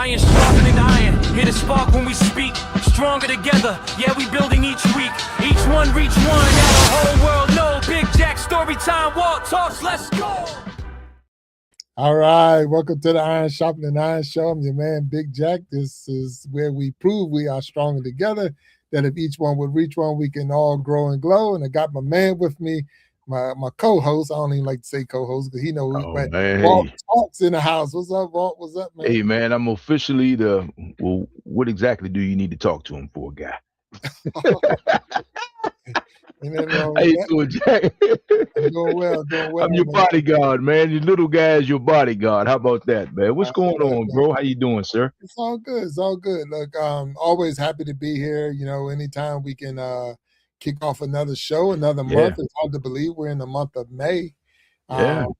Iron sharpening iron, hit a spark when we speak. Stronger together, yeah, we building each week. Each one reach one, now the whole world know. Big Jack, story time, walk, talks, let's go. All right, welcome to the Iron Sharpening Iron Show. I'm your man, Big Jack. This is where we prove we are stronger together, that if each one would reach one, we can all grow and glow. And I got my man with me, my co-host. I don't even like to say co-host because he knows. Oh, But man, Walt hey. Talks in the house. What's up, Walt? What's up, man? Hey, man, I'm officially well, what exactly do you need to talk to him for, guy? How you doing, Jack? I'm doing well, I'm your bodyguard, man. Your little guy is your bodyguard. How about that, man? What's going on, bro? How you doing, sir? It's all good. It's all good. Look, always happy to be here. You know, anytime we can kick off another show, another month. It's hard to believe we're in the month of May. And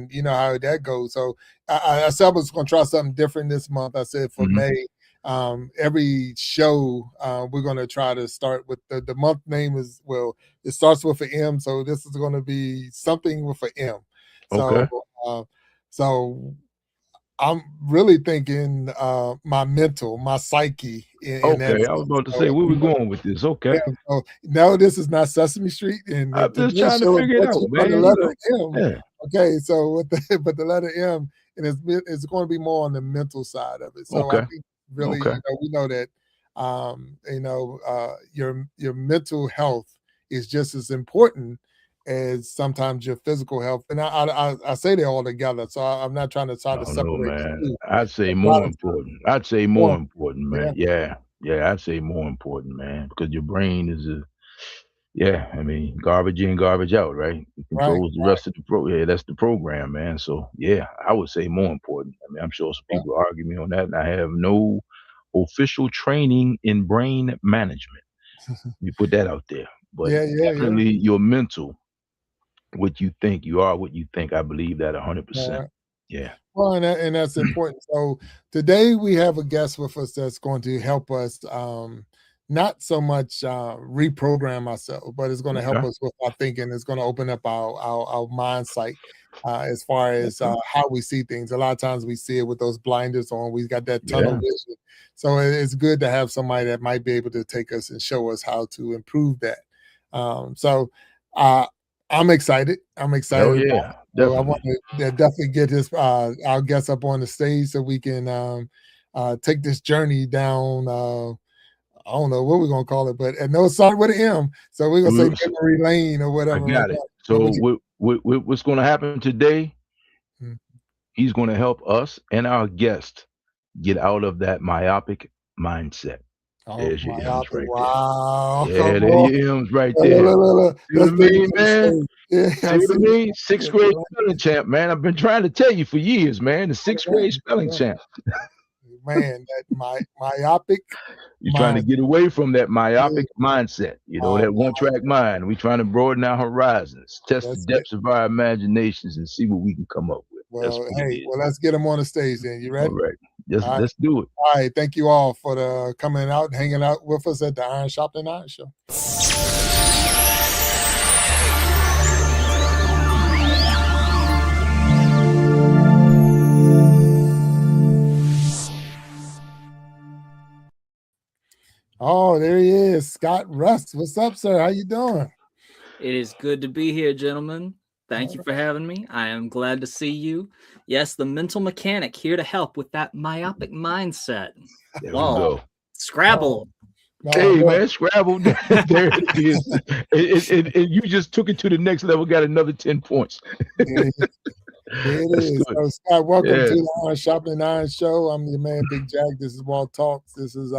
you know how that goes. So I said I was going to try something different this month. I said for May, every show we're going to try to start with the month name is, well, it starts with an M, so this is going to be something with an M. So so I'm really thinking my mental, my psyche. I was about to say, where we going with this? Okay. So, no, this is not Sesame Street. And I'm just trying to figure it out, man. The letter M. Okay, so with the letter M, and it's going to be more on the mental side of it. So I think really, you know, we know that your mental health is just as important as sometimes your physical health. And I say they all together, so I'm not trying to try to separate. Man. I'd say more important. I'd say more important, man. Yeah, I'd say more important, man, because your brain is I mean, garbage in, garbage out, right? It controls the rest of the that's the program, man. So I would say more important. I mean, I'm sure some people argue me on that, and I have no official training in brain management. You put that out there. But definitely your mental, what you think, you are what you think. I believe that 100%. Yeah. Well, and that's important. So today we have a guest with us that's going to help us not so much reprogram ourselves, but it's going to help us with our thinking. It's going to open up our mind sight as far as how we see things. A lot of times we see it with those blinders on. We've got that tunnel vision. So it's good to have somebody that might be able to take us and show us how to improve that. I'm excited. I'm excited. Oh, yeah. I want to definitely get this our guest up on the stage so we can take this journey down. I don't know what we're gonna call it, but no, it started with an M, so we're gonna say memory lane or whatever. I got it. So what's going to happen today? He's going to help us and our guest get out of that myopic mindset. There's your M's right there. Yeah, there's your M's right there. Look. See what I mean, man? See what I mean? 6th grade spelling champ, man. I've been trying to tell you for years, man. The 6th grade spelling champ. Man, that myopic. You're trying to get away from that myopic mindset, you know, that one-track mind. We're trying to broaden our horizons, test the depths of our imaginations, and see what we can come up with. Well, let's get them on the stage then. You ready? All right. Let's do it. All right. Thank you all for coming out and hanging out with us at the Iron Sharpening Iron Show. Oh, there he is, Scott Rust. What's up, sir? How you doing? It is good to be here, gentlemen. Thank you for having me. I am glad to see you. Yes, the mental mechanic here to help with that myopic mindset. There we go. Scrabble. Man, Scrabble. There it is. And you just took it to the next level, got another 10 points. It is. So, Scott, welcome to the Iron Sharpening Iron Show. I'm your man, Big Jack. This is Walt Talks. This is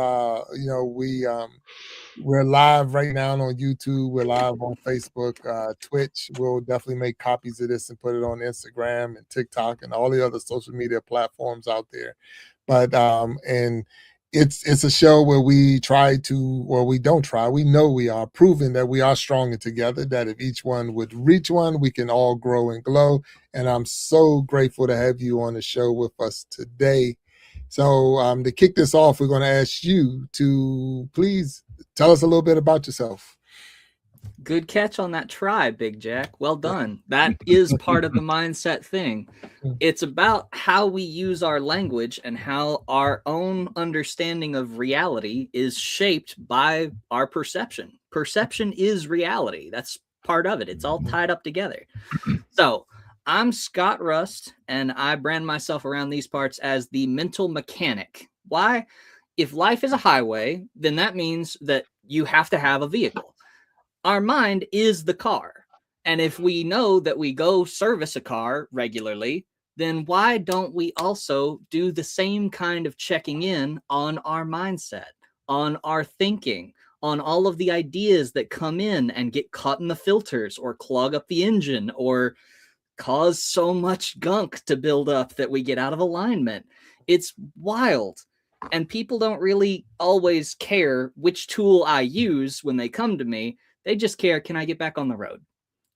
we're live right now on YouTube. We're live on Facebook, Twitch. We'll definitely make copies of this and put it on Instagram and TikTok and all the other social media platforms out there. But and it's a show where we we know we are proving that we are stronger together, that if each one would reach one, we can all grow and glow. And I'm so grateful to have you on the show with us today. So to kick this off, we're going to ask you to please tell us a little bit about yourself. Good catch on that try, Big Jack. Well done. That is part of the mindset thing. It's about how we use our language and how our own understanding of reality is shaped by our perception. Perception is reality. That's part of it. It's all tied up together. So I'm Scott Rust, and I brand myself around these parts as the mental mechanic. Why? If life is a highway, then that means that you have to have a vehicle. Our mind is the car. And if we know that we go service a car regularly, then why don't we also do the same kind of checking in on our mindset, on our thinking, on all of the ideas that come in and get caught in the filters or clog up the engine or cause so much gunk to build up that we get out of alignment? It's wild. And people don't really always care which tool I use when they come to me. They just care, can I get back on the road?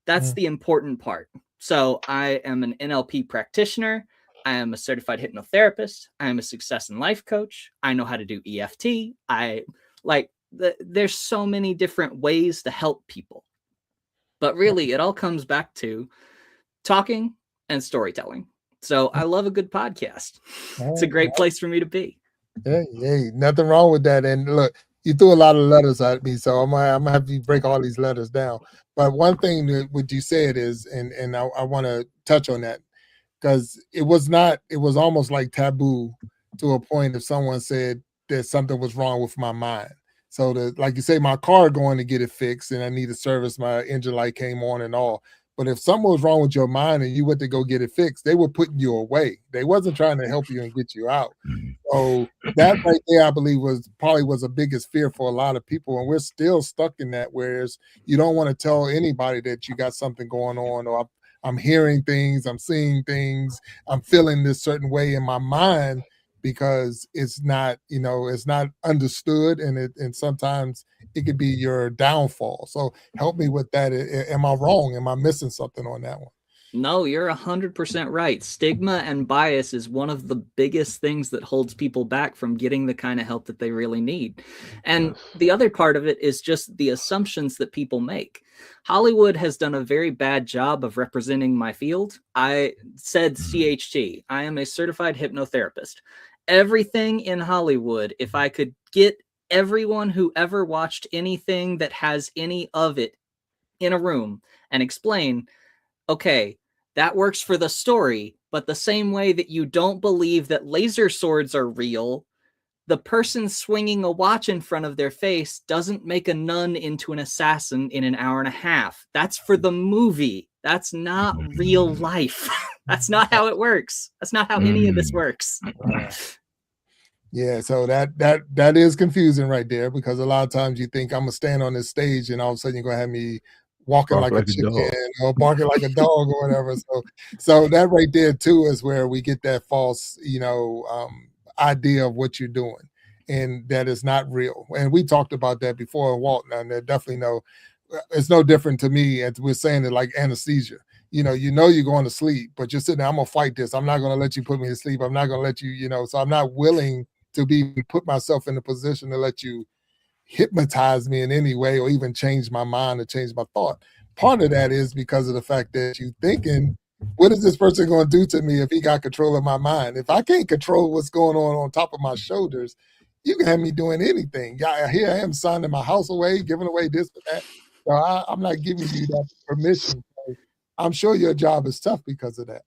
That's the important part. So I am an NLP practitioner. I am a certified hypnotherapist. I am a success and life coach. I know how to do EFT. There's so many different ways to help people. But really, it all comes back to talking and storytelling. So I love a good podcast. It's a great place for me to be. Hey, nothing wrong with that. And look, you threw a lot of letters at me, so I'm gonna have you break all these letters down. But one thing that what you said is, and I want to touch on that, because it was almost like taboo to a point if someone said that something was wrong with my mind. So like you say, my car going to get it fixed and I need to service, my engine light came on and all. But if something was wrong with your mind and you went to go get it fixed, they were putting you away. They wasn't trying to help you and get you out. So that right there, I believe, was the biggest fear for a lot of people. And we're still stuck in that, whereas you don't want to tell anybody that you got something going on, or I'm hearing things, I'm seeing things, I'm feeling this certain way in my mind, because it's not understood, and sometimes it could be your downfall. So help me with that. Am I wrong? Am I missing something on that one? No, you're 100% right. Stigma and bias is one of the biggest things that holds people back from getting the kind of help that they really need. And the other part of it is just the assumptions that people make. Hollywood has done a very bad job of representing my field. I said CHT. I am a certified hypnotherapist. Everything in Hollywood, if I could get everyone who ever watched anything that has any of it in a room and explain, okay, that works for the story, but the same way that you don't believe that laser swords are real, the person swinging a watch in front of their face doesn't make a nun into an assassin in an hour and a half. That's for the movie. That's not real life. That's not how it works. That's not how any of this works. Yeah, so that is confusing right there, because a lot of times you think I'm gonna stand on this stage and all of a sudden you're gonna have me walking like a chicken or barking like a dog or whatever. So that right there too is where we get that false, idea of what you're doing, and that is not real. And we talked about that before, Walton, and definitely it's no different to me as we're saying it like anesthesia. You're going to sleep, but you're sitting there, I'm gonna fight this. I'm not gonna let you put me to sleep. I'm not gonna let you, so I'm not willing to put myself in a position to let you hypnotize me in any way, or even change my mind or change my thought. Part of that is because of the fact that you thinking, what is this person going to do to me if he got control of my mind? If I can't control what's going on top of my shoulders, you can have me doing anything. Yeah, here I am signing my house away, giving away this or that. So I'm not giving you that permission. So I'm sure your job is tough because of that.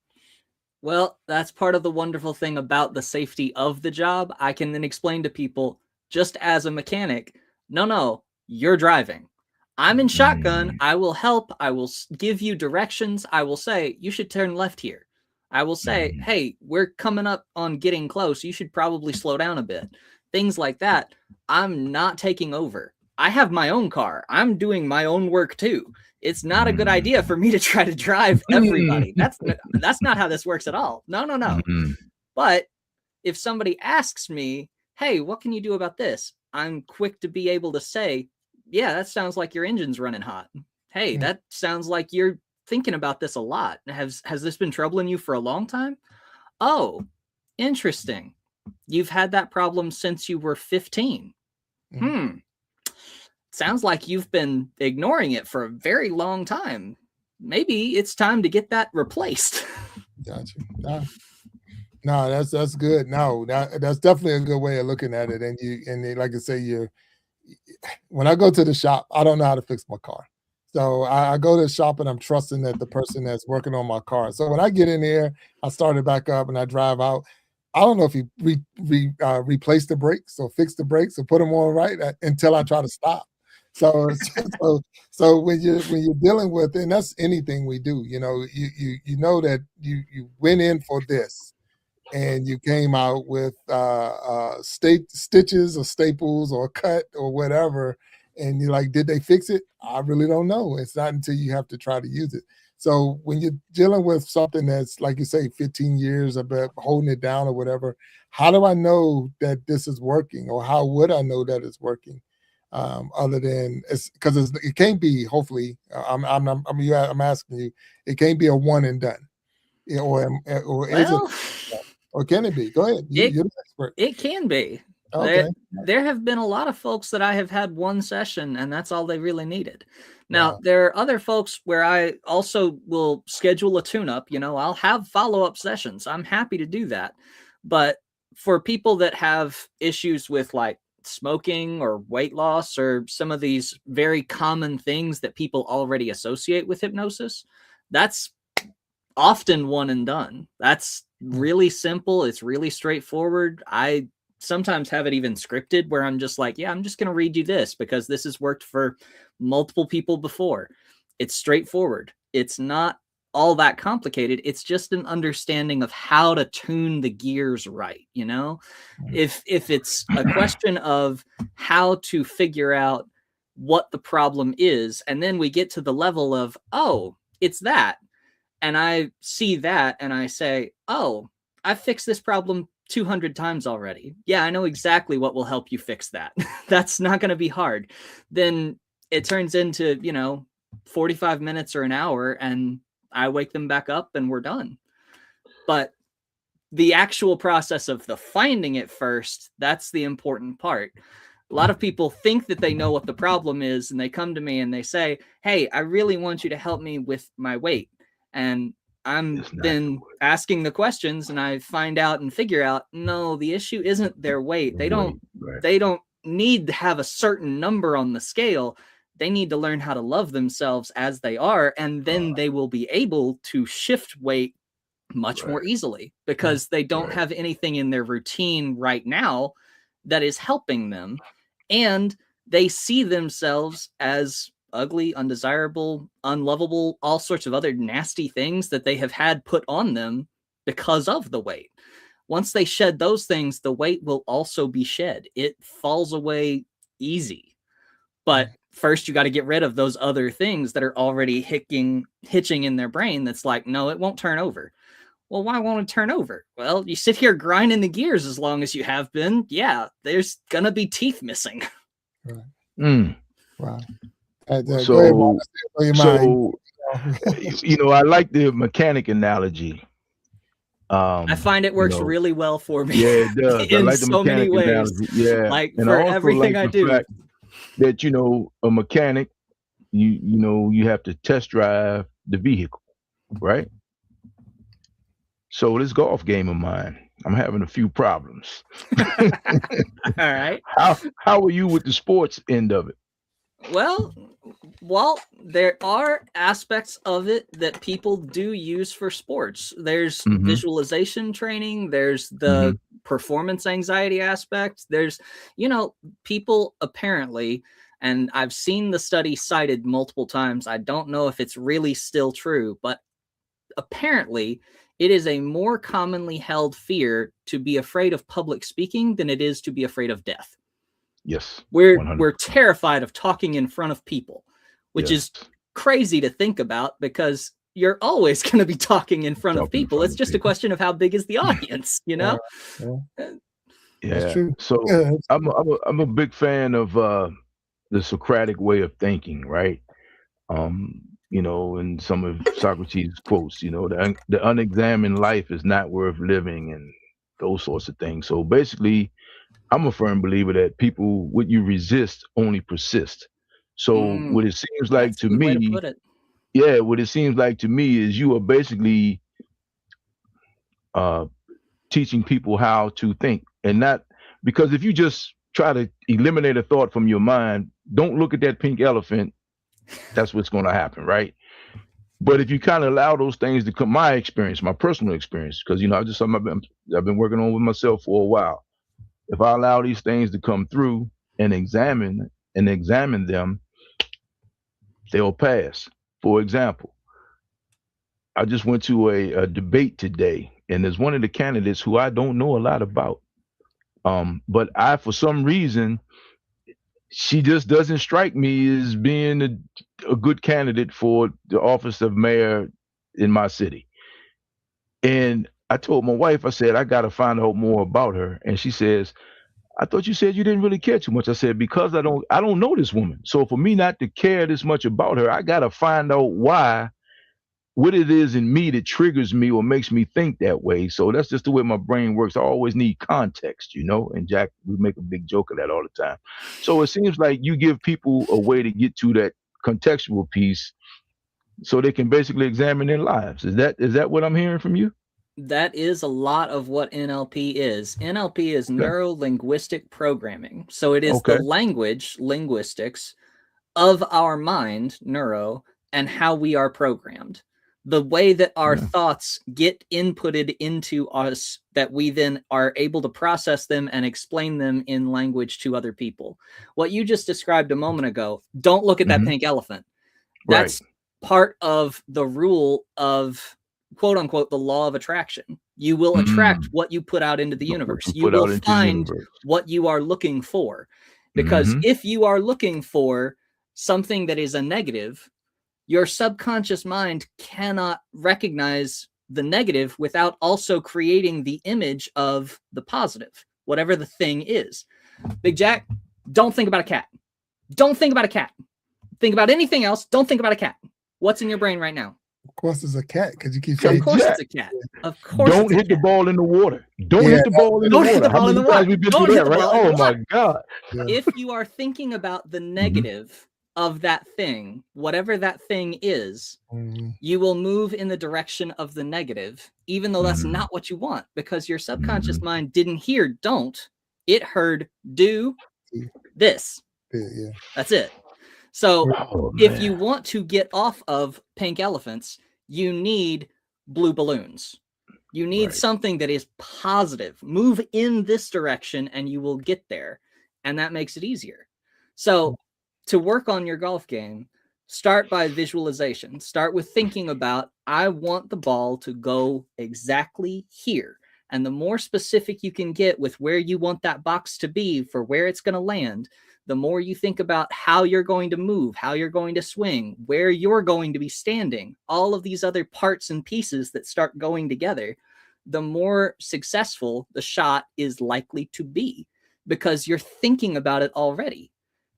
Well, that's part of the wonderful thing about the safety of the job. I can then explain to people, just as a mechanic, no, you're driving. I'm in shotgun. I will help. I will give you directions. I will say, you should turn left here. I will say, hey, we're coming up on getting close. You should probably slow down a bit. Things like that. I'm not taking over. I have my own car. I'm doing my own work too. It's not a good idea for me to try to drive everybody. That's not how this works at all. No. But if somebody asks me, hey, what can you do about this? I'm quick to be able to say, yeah, that sounds like your engine's running hot. Hey, that sounds like you're thinking about this a lot. Has this been troubling you for a long time? Oh, interesting. You've had that problem since you were 15. sounds like you've been ignoring it for a very long time. Maybe it's time to get that replaced. Gotcha. No, that's good. No, that's definitely a good way of looking at it. And like I say, when I go to the shop, I don't know how to fix my car. So I go to the shop and I'm trusting that the person that's working on my car. So when I get in there, I start it back up and I drive out. I don't know if he replaced the brakes or fixed the brakes or put them on right until I try to stop. So when you're dealing with, and that's anything we do, you know that you went in for this, and you came out with stitches or staples or a cut or whatever, and you're like, did they fix it? I really don't know. It's not until you have to try to use it. So when you're dealing with something that's, like you say, 15 years about holding it down or whatever, how do I know that this is working, or how would I know that it's working? Other than because it can't be. Hopefully, I'm asking you. It can't be a one and done, or is it? Or can it be? Go ahead. You're the expert. It can be. Okay. There have been a lot of folks that I have had one session and that's all they really needed. Now, there are other folks where I also will schedule a tune-up. I'll have follow-up sessions. I'm happy to do that. But for people that have issues with like smoking or weight loss or some of these very common things that people already associate with hypnosis, that's often one and done. That's really simple. It's really straightforward. I sometimes have it even scripted where I'm just like, I'm just going to read you this because this has worked for multiple people before. It's straightforward. It's not all that complicated. It's just an understanding of how to tune the gears right. If it's a question of how to figure out what the problem is, and then we get to the level of, oh, it's that. And I see that and I say, oh, I've fixed this problem 200 times already. Yeah, I know exactly what will help you fix that. That's not going to be hard. Then it turns into, 45 minutes or an hour and I wake them back up and we're done. But the actual process of the finding it first, that's the important part. A lot of people think that they know what the problem is and they come to me and they say, hey, I really want you to help me with my weight. And I'm then asking the questions and I find out and figure out, no, the issue isn't their weight. They don't need to have a certain number on the scale. They need to learn how to love themselves as they are. And then they will be able to shift weight much more easily because they don't have anything in their routine right now that is helping them. And they see themselves as ugly, undesirable, unlovable, all sorts of other nasty things that they have had put on them because of the weight. Once they shed those things, the weight will also be shed. It falls away easy. But first, you got to get rid of those other things that are already hitching in their brain. That's like, no, it won't turn over. Well, why won't it turn over? Well, you sit here grinding the gears as long as you have been. Yeah, there's going to be teeth missing. Right. Wow. I like the mechanic analogy. I find it works really well for me. Yeah, it does. In I like the so many ways. Analogy. Yeah, like and for I everything like I do. That a mechanic, you have to test drive the vehicle, right? So this golf game of mine, I'm having a few problems. All right. How are you with the sports end of it? Well, there are aspects of it that people do use for sports. There's visualization training. There's the performance anxiety aspect. There's, people apparently, and I've seen the study cited multiple times. I don't know if it's really still true, but apparently it is a more commonly held fear to be afraid of public speaking than it is to be afraid of death. Yes. We're terrified of talking in front of people, which is crazy to think about because you're always going to be talking in front of people. It's just a question of how big is the audience, Yeah. That's true. So I'm a big fan of the Socratic way of thinking, right? And some of Socrates' quotes, the unexamined life is not worth living and those sorts of things. So basically, I'm a firm believer that what you resist only persist. So what it seems like That's to a good way to me, put it. yeah, what it seems like to me is you are basically teaching people how to think, and not because if you just try to eliminate a thought from your mind, don't look at that pink elephant. That's what's going to happen, right? But if you kind of allow those things to come, my experience, my personal experience, because I've been working on with myself for a while. If I allow these things to come through and examine them, they'll pass. For example, I just went to a debate today, and there's one of the candidates who I don't know a lot about. But for some reason, she just doesn't strike me as being a good candidate for the office of mayor in my city. And I told my wife, I said, I got to find out more about her. And she says, I thought you said you didn't really care too much. I said, because I don't know this woman. So for me not to care this much about her, I got to find out what it is in me that triggers me or makes me think that way. So that's just the way my brain works. I always need context, and Jack, we make a big joke of that all the time. So it seems like you give people a way to get to that contextual piece so they can basically examine their lives. Is that what I'm hearing from you? That is a lot of what NLP is. NLP is NeuroLinguistic Programming. So it is the linguistics of our mind, neuro, and how we are programmed. The way that our thoughts get inputted into us, that we then are able to process them and explain them in language to other people. What you just described a moment ago, don't look at that pink elephant. That's part of the rule of, quote unquote, the law of attraction. You will attract what you put out into the universe. You will find what you are looking for. Because if you are looking for something that is a negative, your subconscious mind cannot recognize the negative without also creating the image of the positive, whatever the thing is. Big Jack, don't think about a cat. Don't think about a cat. Think about anything else. Don't think about a cat. What's in your brain right now? Of course it's a cat, because you keep saying of course it's a cat. Of course. Don't hit the ball in the water. Don't hit the ball in the water. Hit the ball in the water. We've been through that, right? Oh my God. If you are thinking about the negative of that thing, whatever that thing is, you will move in the direction of the negative, even though that's not what you want, because your subconscious mind didn't hear don't, it heard do this. Yeah. That's it. So if you want to get off of pink elephants, you need blue balloons. You need something that is positive. Move in this direction and you will get there. And that makes it easier. So to work on your golf game, start by visualization. Start with thinking about, I want the ball to go exactly here. And the more specific you can get with where you want that box to be for where it's going to land, the more you think about how you're going to move, how you're going to swing, where you're going to be standing, all of these other parts and pieces that start going together, the more successful the shot is likely to be, because you're thinking about it already.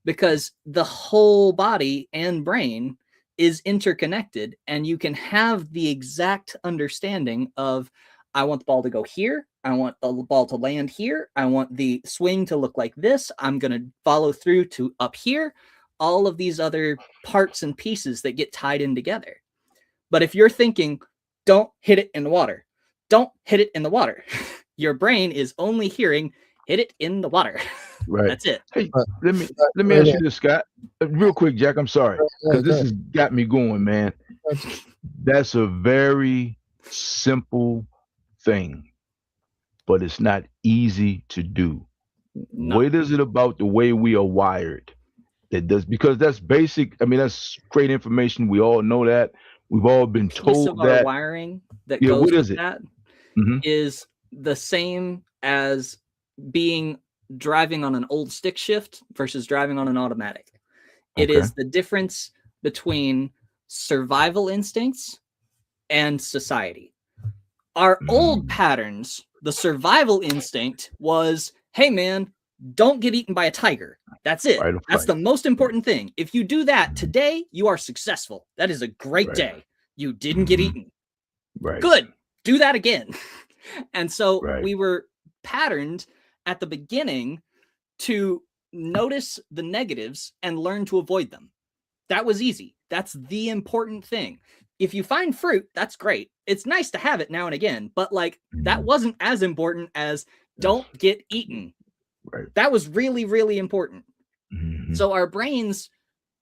Because the whole body and brain is interconnected, and you can have the exact understanding of, I want the ball to go here. I want the ball to land here. I want the swing to look like this. I'm going to follow through to up here. All of these other parts and pieces that get tied in together. But if you're thinking, don't hit it in the water, don't hit it in the water, your brain is only hearing, hit it in the water. Right. That's it. Hey, let me ask you this, Scott. Real quick, Jack. I'm sorry, because this has got me going, man. That's a very simple thing, but it's not easy to do. No. What is it about the way we are wired that does? Because that's basic. I mean, that's great information. We all know that. We've all been told that. Our wiring that goes with that is the same as driving on an old stick shift versus driving on an automatic. It is the difference between survival instincts and society. Our old patterns, the survival instinct was, hey man, don't get eaten by a tiger. That's it. That's the most important thing. If you do that today, you are successful. That is a great day. You didn't get eaten. Good. Do that again. And so we were patterned at the beginning to notice the negatives and learn to avoid them. That was easy. That's the important thing. If you find fruit, that's great. It's nice to have it now and again, but like that wasn't as important as don't get eaten. Right. That was really, really important. Mm-hmm. So our brains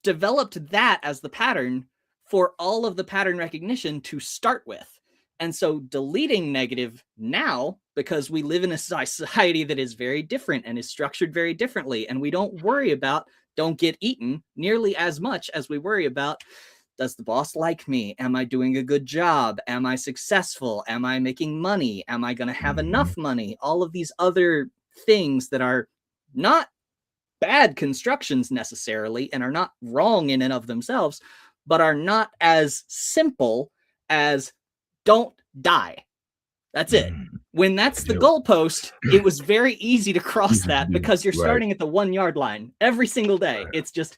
developed that as the pattern for all of the pattern recognition to start with. And so deleting negative now, because we live in a society that is very different and is structured very differently, and we don't worry about don't get eaten nearly as much as we worry about, does the boss like me? Am I doing a good job? Am I successful? Am I making money? Am I going to have enough money? All of these other things that are not bad constructions necessarily and are not wrong in and of themselves, but are not as simple as don't die. That's it. When that's the goalpost, it was very easy to cross that because you're starting at the 1 yard line every single day. It's just,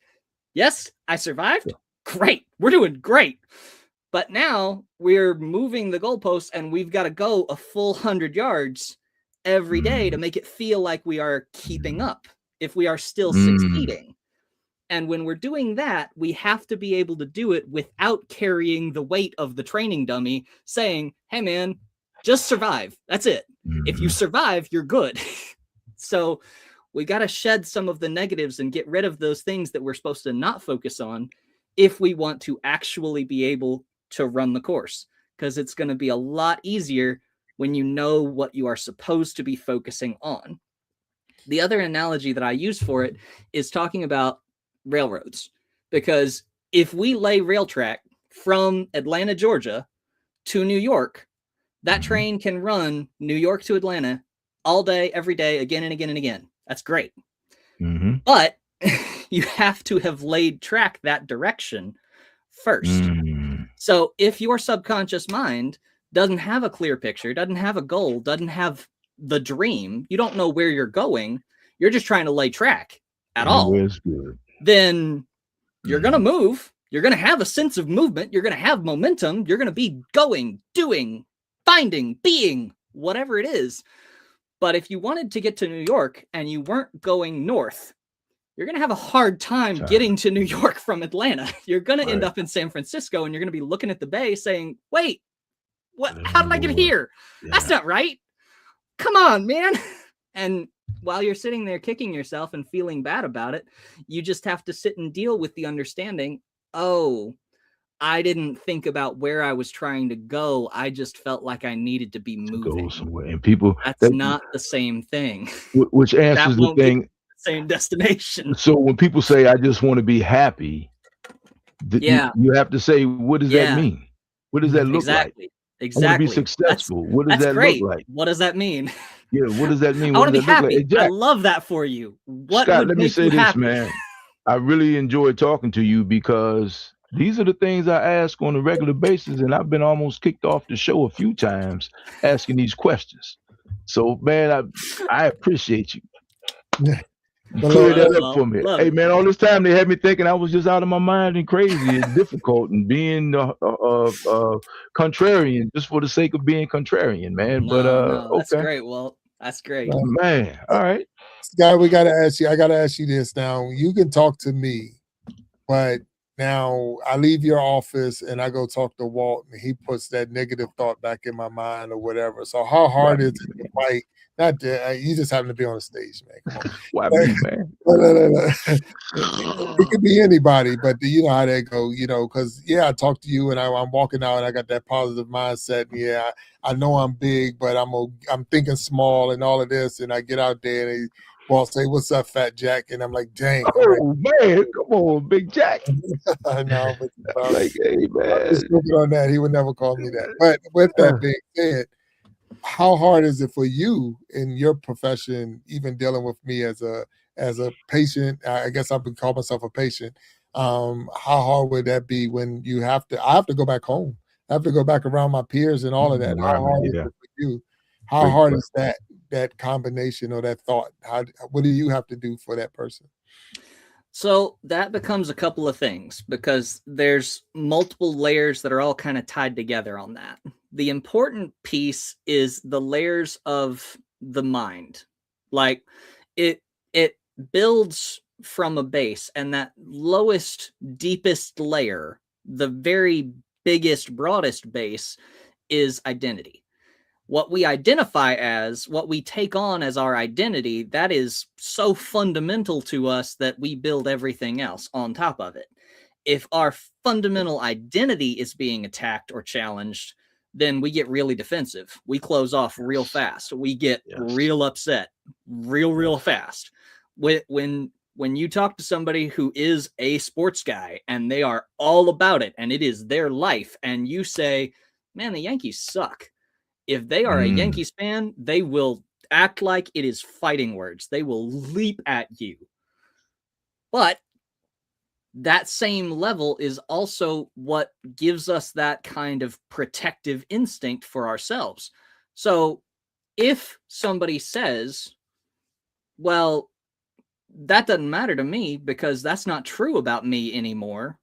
yes, I survived. Great. We're doing great. But now we're moving the goalpost and we've got to go a full 100 yards every day to make it feel like we are keeping up if we are still succeeding. And when we're doing that, we have to be able to do it without carrying the weight of the training dummy saying, hey, man, just survive. That's it. If you survive, you're good. So we got to shed some of the negatives and get rid of those things that we're supposed to not focus on if we want to actually be able to run the course, because it's going to be a lot easier when you know what you are supposed to be focusing on. The other analogy that I use for it is talking about railroads, because if we lay rail track from Atlanta, Georgia to New York, that train can run New York to Atlanta all day, every day, again and again and again. That's great. But you have to have laid track that direction first. So if your subconscious mind doesn't have a clear picture, doesn't have a goal, doesn't have the dream, you don't know where you're going, you're just trying to lay track at all, then you're going to move. You're going to have a sense of movement. You're going to have momentum. You're going to be going, doing, finding, being, whatever it is. But if you wanted to get to New York and you weren't going north, you're going to have a hard time getting to New York from Atlanta. You're going to end up in San Francisco and you're going to be looking at the bay saying, wait, what? How did I get here? That's not right. Come on, man. And while you're sitting there kicking yourself and feeling bad about it, you just have to sit and deal with the understanding, oh, I didn't think about where I was trying to go. I just felt like I needed to be moving. Go somewhere. And people, that's not the same thing. Which answers the thing. Same destination. So when people say, I just want to be happy, you have to say, what does that mean? What does that look like? Exactly. I want to be successful. What does that look like? What does that mean? Yeah, what does that mean? I want to be happy. Like? Hey, I love that for you. What Scott, would let me make say you this, happy? man. I really enjoy talking to you because these are the things I ask on a regular basis, and I've been almost kicked off the show a few times asking these questions. So, man, I appreciate you. Clear that up for me. Hey, man, all this time they had me thinking I was just out of my mind and crazy and difficult and being contrarian just for the sake of being contrarian, man. No, that's great. Well, that's great. Man, all right. Scott, we got to ask you. I got to ask you this now. You can talk to me, but now I leave your office and I go talk to Walt and he puts that negative thought back in my mind or whatever. So how hard is it to fight? Not that you just happen to be on the stage, man. Come on. Why me, man? It could be anybody, but you know how that go, you know, because I talk to you and I'm walking out and I got that positive mindset. And I know I'm big, but I'm thinking small and all of this. And I get out there and Walt say, "What's up, Fat Jack?" And I'm like, "Dang, oh man, come on, Big Jack." I know, but like, hey, man, I'm just looking on that. He would never call me that. But with that being said, how hard is it for you in your profession, even dealing with me as a patient? I guess I would call myself a patient. How hard would that be when I have to go back home? I have to go back around my peers and all of that. How hard is it for you? How hard is that combination or that thought? What do you have to do for that person? So that becomes a couple of things because there's multiple layers that are all kind of tied together on that. The important piece is the layers of the mind. Like builds from a base, and that lowest, deepest layer, the very biggest, broadest base, is identity. What we identify as, what we take on as our identity, that is so fundamental to us that we build everything else on top of it. If our fundamental identity is being attacked or challenged, then we get really defensive. We close off real fast. We get real upset real fast. When you talk to somebody who is a sports guy and they are all about it and it is their life, and you say, man, the Yankees suck. If they are a Yankees fan, they will act like it is fighting words. They will leap at you. But that same level is also what gives us that kind of protective instinct for ourselves. So if somebody says, well, that doesn't matter to me because that's not true about me anymore,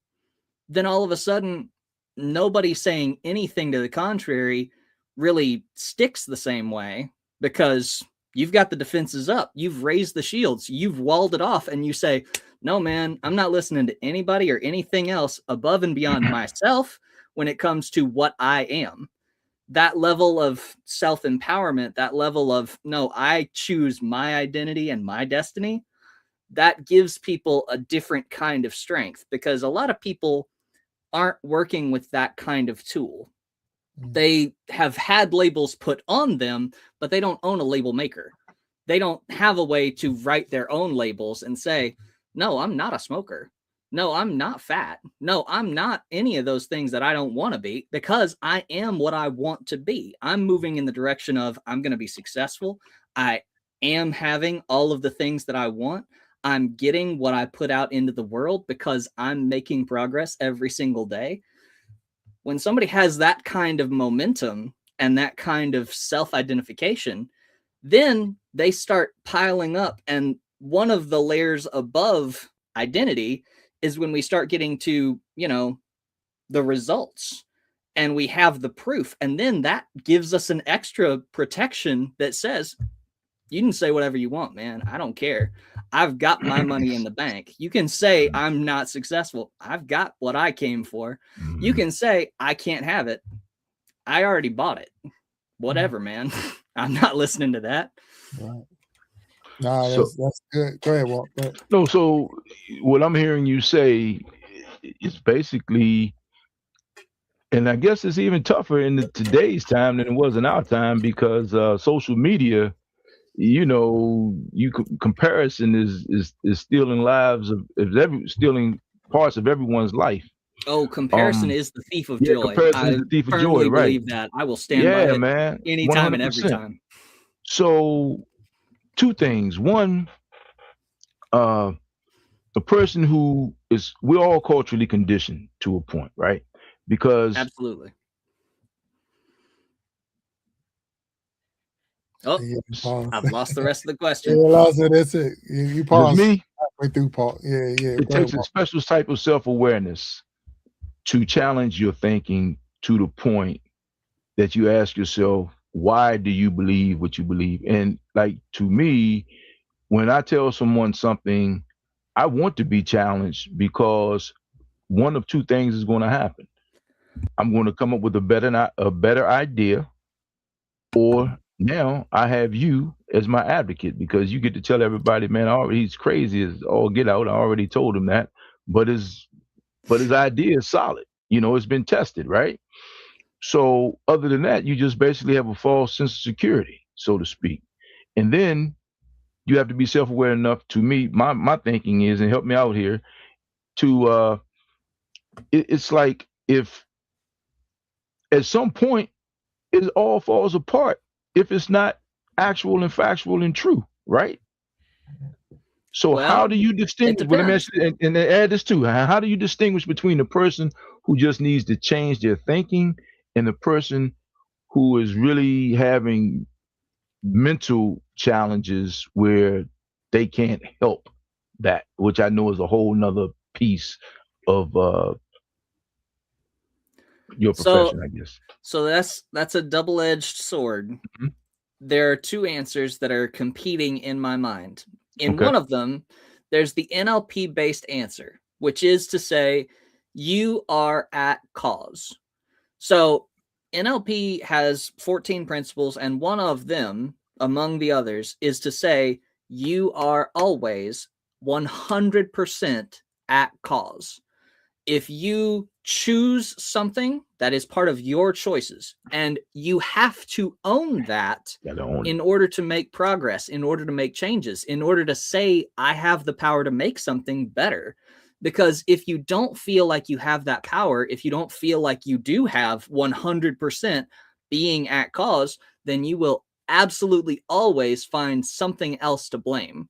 then all of a sudden, nobody saying anything to the contrary really sticks the same way, because you've got the defenses up, you've raised the shields, you've walled it off, and you say, no, man, I'm not listening to anybody or anything else above and beyond myself when it comes to what I am. That level of self-empowerment, that level of, no, I choose my identity and my destiny, that gives people a different kind of strength, because a lot of people aren't working with that kind of tool. They have had labels put on them, but they don't own a label maker. They don't have a way to write their own labels and say, no, I'm not a smoker. No, I'm not fat. No, I'm not any of those things that I don't want to be, because I am what I want to be. I'm moving in the direction of, I'm going to be successful. I am having all of the things that I want. I'm getting what I put out into the world because I'm making progress every single day. When somebody has that kind of momentum and that kind of self-identification, then they start piling up. And one of the layers above identity is when we start getting to, the results, and we have the proof. And then that gives us an extra protection that says, you can say whatever you want, man. I don't care. I've got my money in the bank. You can say I'm not successful. I've got what I came for. You can say I can't have it. I already bought it. Whatever, man. I'm not listening to that. Right. No, that's good. Go ahead, Walt. Go ahead. No, so what I'm hearing you say is basically, and I guess it's even tougher in today's time than it was in our time, because social media, comparison is stealing lives stealing parts of everyone's life. Oh, comparison is the thief of joy. Comparison is the thief of joy, right? Believe that. I will stand by it, man, anytime 100%. And every time. So, two things. One, the person who is, we're all culturally conditioned to a point, right? Because absolutely. Oh, I've lost the rest of the question. Yeah, lost it. That's it. You paused. Me? Halfway through, Paul. Yeah. It takes a special type of self-awareness to challenge your thinking to the point that you ask yourself, why do you believe what you believe? And like, to me, when I tell someone something, I want to be challenged, because one of two things is going to happen. I'm going to come up with a better idea, or now I have you as my advocate, because you get to tell everybody, man, he's crazy as all get out. I already told him that, but his idea is solid. It's been tested, right? So other than that, you just basically have a false sense of security, so to speak. And then you have to be self-aware enough, to me, my thinking is, and help me out here, to it's like, if at some point it all falls apart if it's not actual and factual and true, right? So how do you distinguish? Well, let me ask you, and add this too. How do you distinguish between the person who just needs to change their thinking and the person who is really having mental challenges where they can't help that, which I know is a whole nother piece of your profession, I guess. So that's a double-edged sword. Mm-hmm. There are two answers that are competing in my mind. In one of them, there's the NLP-based answer, which is to say, you are at cause. So NLP has 14 principles, and one of them, among the others, is to say you are always 100% at cause. If you choose something, that is part of your choices, and you have to own that in order to make progress, in order to make changes, in order to say, I have the power to make something better. Because if you don't feel like you have that power, if you don't feel like you do have 100% being at cause, then you will absolutely always find something else to blame.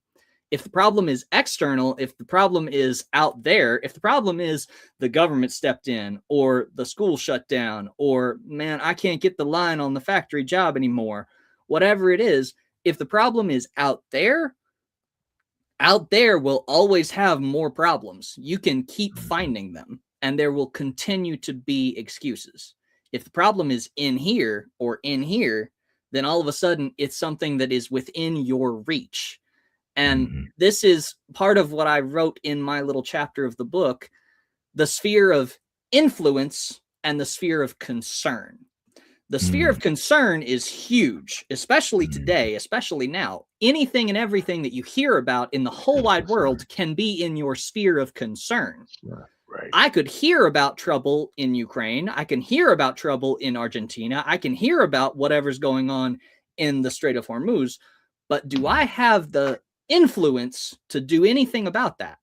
If the problem is external, if the problem is out there, if the problem is the government stepped in, or the school shut down, or man, I can't get the line on the factory job anymore, whatever it is, if the problem is out there will always have more problems. You can keep finding them, and there will continue to be excuses. If the problem is in here or in here, then all of a sudden it's something that is within your reach. And this is part of what I wrote in my little chapter of the book, the sphere of influence and the sphere of concern. The sphere of concern is huge, especially today, especially now. Anything and everything that you hear about in the whole wide world can be in your sphere of concern. Right. I could hear about trouble in Ukraine. I can hear about trouble in Argentina. I can hear about whatever's going on in the Strait of Hormuz. But do I have the influence to do anything about that?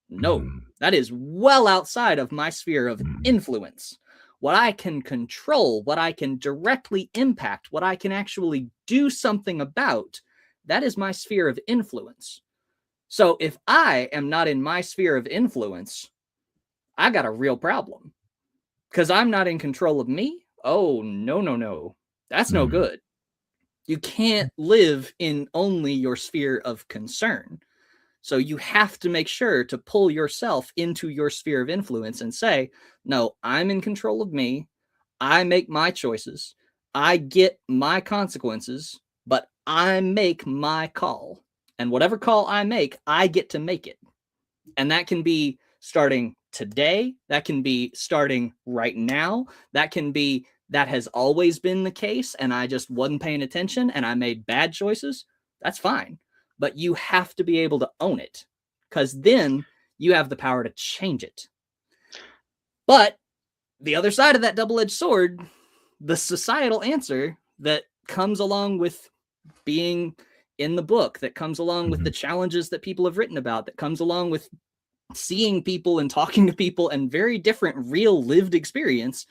No, that is well outside of my sphere of influence. What I can control, what I can directly impact, what I can actually do something about, that is my sphere of influence. So if I am not in my sphere of influence, I got a real problem because I'm not in control of me. Oh, no. That's no good. You can't live in only your sphere of concern. So you have to make sure to pull yourself into your sphere of influence and say, no, I'm in control of me. I make my choices. I get my consequences, but I make my call. And whatever call I make, I get to make it. And that can be starting today. That can be starting right now. That can be that has always been the case, and I just wasn't paying attention and I made bad choices. That's fine. But you have to be able to own it, because then you have the power to change it. But the other side of that double-edged sword, the societal answer that comes along with being in the book, that comes along with the challenges that people have written about, that comes along with seeing people and talking to people and very different real lived experience,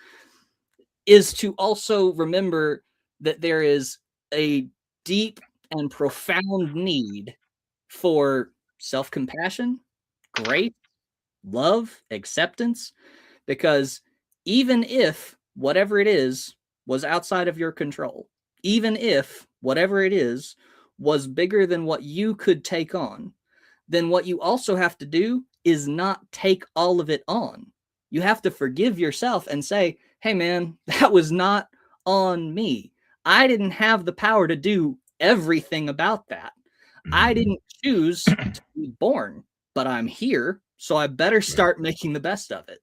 is to also remember that there is a deep and profound need for self-compassion, grace, love, acceptance, because even if whatever it is was outside of your control, even if whatever it is was bigger than what you could take on, then what you also have to do is not take all of it on. You have to forgive yourself and say, hey man, that was not on me. I didn't have the power to do everything about that. I didn't choose to be born, but I'm here, so I better start making the best of it.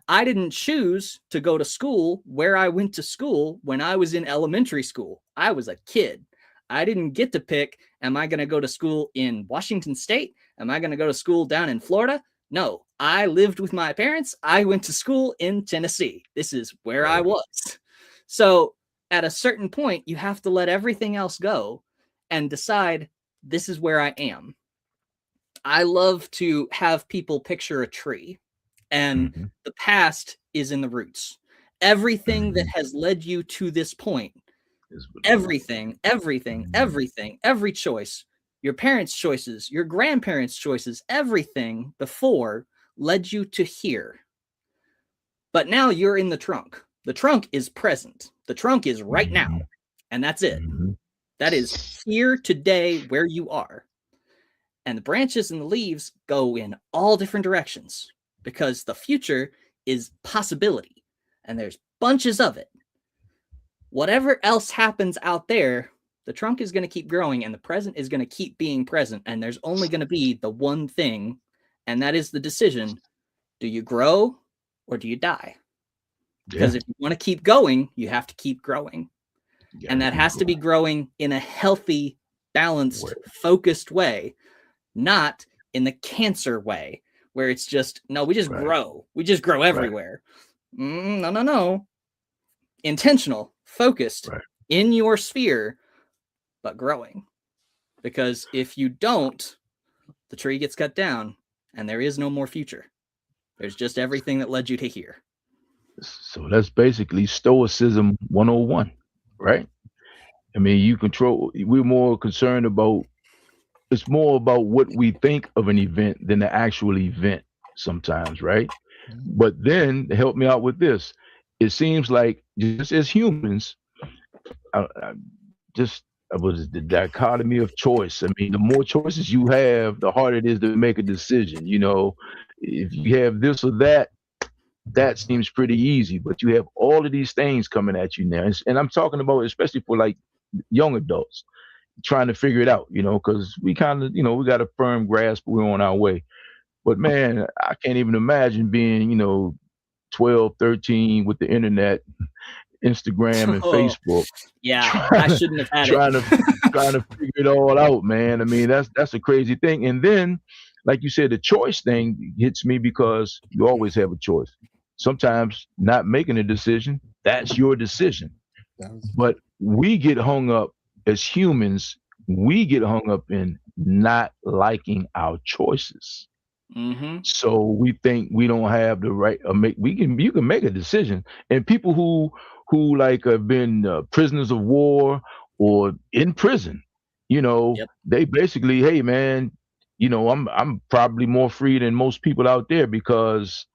I didn't choose to go to school where I went to school when I was in elementary school. I was a kid. I didn't get to pick, am I going to go to school in Washington State? Am I going to go to school down in Florida? No, I lived with my parents. I went to school in Tennessee. This is where I was. So at a certain point, you have to let everything else go and decide, this is where I am. I love to have people picture a tree, and the past is in the roots. Everything that has led you to this point, everything, every choice, your parents' choices, your grandparents' choices, everything before led you to here. But now you're in the trunk. The trunk is present. The trunk is right now. And that's it. That is here today where you are. And the branches and the leaves go in all different directions because the future is possibility. And there's bunches of it. Whatever else happens out there, the trunk is going to keep growing and the present is going to keep being present. And there's only going to be the one thing, and that is the decision. Do you grow or do you die? Because if you want to keep going, you have to keep growing. And that has to be growing in a healthy, balanced, focused way, not in the cancer way, where it's just, no, we just grow. We just grow everywhere. No. Intentional, focused in your sphere, but growing. Because if you don't, the tree gets cut down and there is no more future. There's just everything that led you to here. So that's basically Stoicism 101, right? I mean, we're more concerned about, it's more about what we think of an event than the actual event sometimes, right? But then, help me out with this. It seems like just as humans, what is the dichotomy of choice? I mean, the more choices you have, the harder it is to make a decision. You know, if you have this or that, that seems pretty easy, but you have all of these things coming at you now. And I'm talking about especially for like young adults trying to figure it out, you know, because we kind of, you know, we got a firm grasp, we're on our way. But man, I can't even imagine being, you know, 12, 13 with the internet, Instagram and Facebook. Yeah, I shouldn't have had trying to figure it all out, man. I mean, that's a crazy thing. And then, like you said, the choice thing hits me because you always have a choice. Sometimes not making a decision, that's your decision. But we get hung up as humans, we get hung up in not liking our choices. So we think we don't have the right, you can make a decision. And people who like have been prisoners of war or in prison, you know, they basically, hey man, you know, I'm probably more free than most people out there because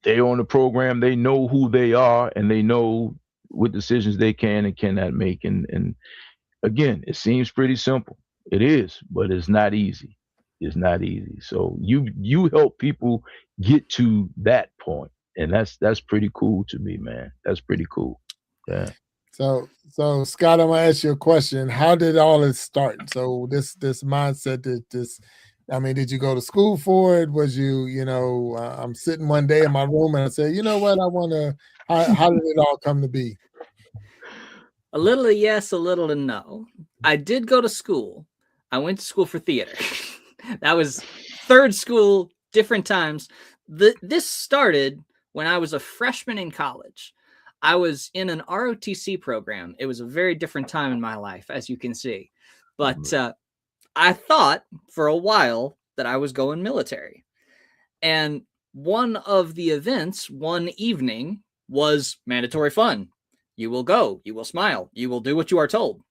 they're on the program, they know who they are, and they know what decisions they can and cannot make. And again, it seems pretty simple. It is, but it's not easy. It's not easy. So you help people get to that point, and that's pretty cool to me, man. That's pretty cool. Yeah. So Scott, I'm gonna ask you a question. How did all this start? So this mindset, did you go to school for it? Was you know, I'm sitting one day in my room and I said, you know what, how did it all come to be? A little of yes, a little of no. I did go to school. I went to school for theater. That was third school, different times. This started when I was a freshman in college. I was in an ROTC program. It was a very different time in my life, as you can see. But I thought for a while that I was going military. And one of the events one evening was mandatory fun. You will go, you will smile, you will do what you are told.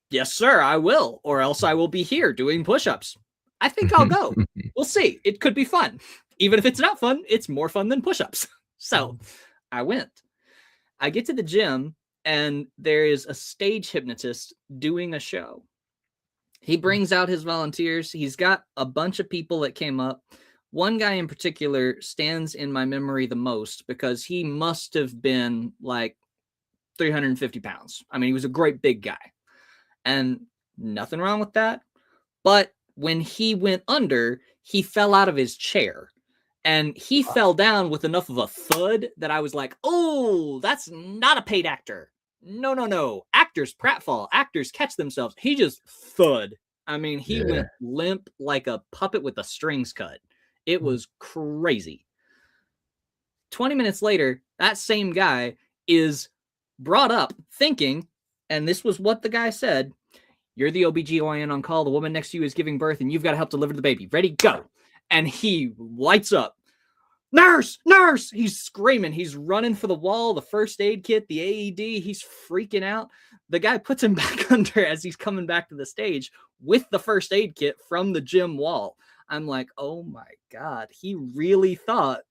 Yes, sir, I will, or else I will be here doing push-ups. I think I'll go. We'll see. It could be fun. Even if it's not fun, it's more fun than push-ups. So I went. I get to the gym and there is a stage hypnotist doing a show. He brings out his volunteers. He's got a bunch of people that came up. One guy in particular stands in my memory the most because he must have been like 350 pounds. I mean, he was a great big guy. And nothing wrong with that. But when he went under, he fell out of his chair. And he fell down with enough of a thud that I was like, oh, that's not a paid actor. No. Actors pratfall. Actors catch themselves. He just thud. I mean, he went limp like a puppet with the strings cut. It was crazy. 20 minutes later, that same guy is brought up thinking, and this was what the guy said, you're the OBGYN on call. The woman next to you is giving birth and you've got to help deliver the baby. Ready, go. And he lights up. Nurse! He's screaming. He's running for the wall, the first aid kit, the AED. He's freaking out. The guy puts him back under as he's coming back to the stage with the first aid kit from the gym wall. I'm like, oh my God. He really thought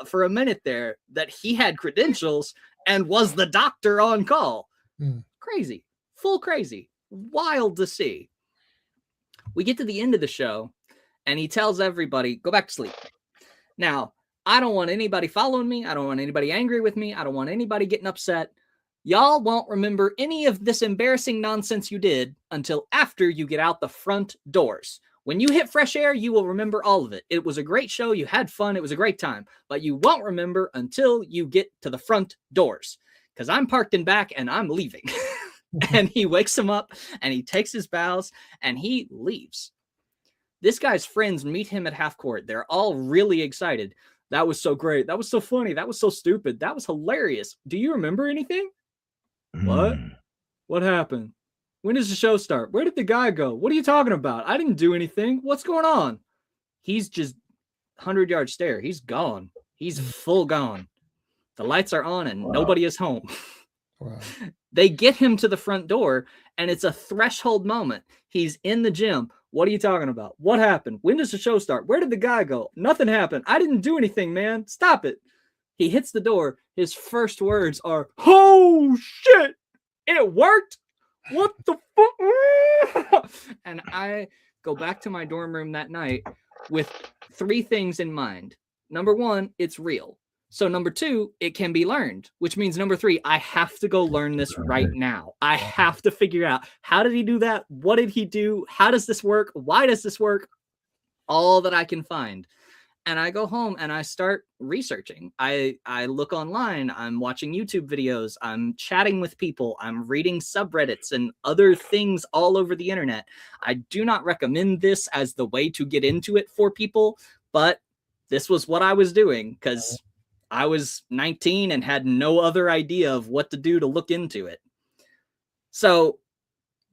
for a minute there that he had credentials and was the doctor on call. Crazy. Full crazy. Wild to see. We get to the end of the show and he tells everybody, go back to sleep. Now, I don't want anybody following me. I don't want anybody angry with me. I don't want anybody getting upset. Y'all won't remember any of this embarrassing nonsense you did until after you get out the front doors. When you hit fresh air, you will remember all of it. It was a great show. You had fun. It was a great time. But you won't remember until you get to the front doors. Because I'm parked in back and I'm leaving. And he wakes him up and he takes his bows and he leaves. This guy's friends meet him at half court. They're all really excited. That was so great. That was so funny. That was so stupid. That was hilarious. Do you remember anything? What? What happened? When does the show start? Where did the guy go? What are you talking about? I didn't do anything. What's going on? He's just 100-yard stare. He's gone. He's full gone. The lights are on and nobody is home. Wow. They get him to the front door and it's a threshold moment. He's in the gym. What are you talking about? What happened? When does the show start? Where did the guy go? Nothing happened. I didn't do anything, man. Stop it. He hits the door. His first words are, "Oh, shit. It worked. What the fuck?" And I go back to my dorm room that night with 3 things in mind. Number 1, it's real. So number 2, it can be learned, which means number 3, I have to go learn this right now. I have to figure out, how did he do that? What did he do? How does this work? Why does this work? All that I can find. And I go home and I start researching. I look online. I'm watching YouTube videos. I'm chatting with people. I'm reading subreddits and other things all over the internet. I do not recommend this as the way to get into it for people, but this was what I was doing because I was 19 and had no other idea of what to do to look into it. So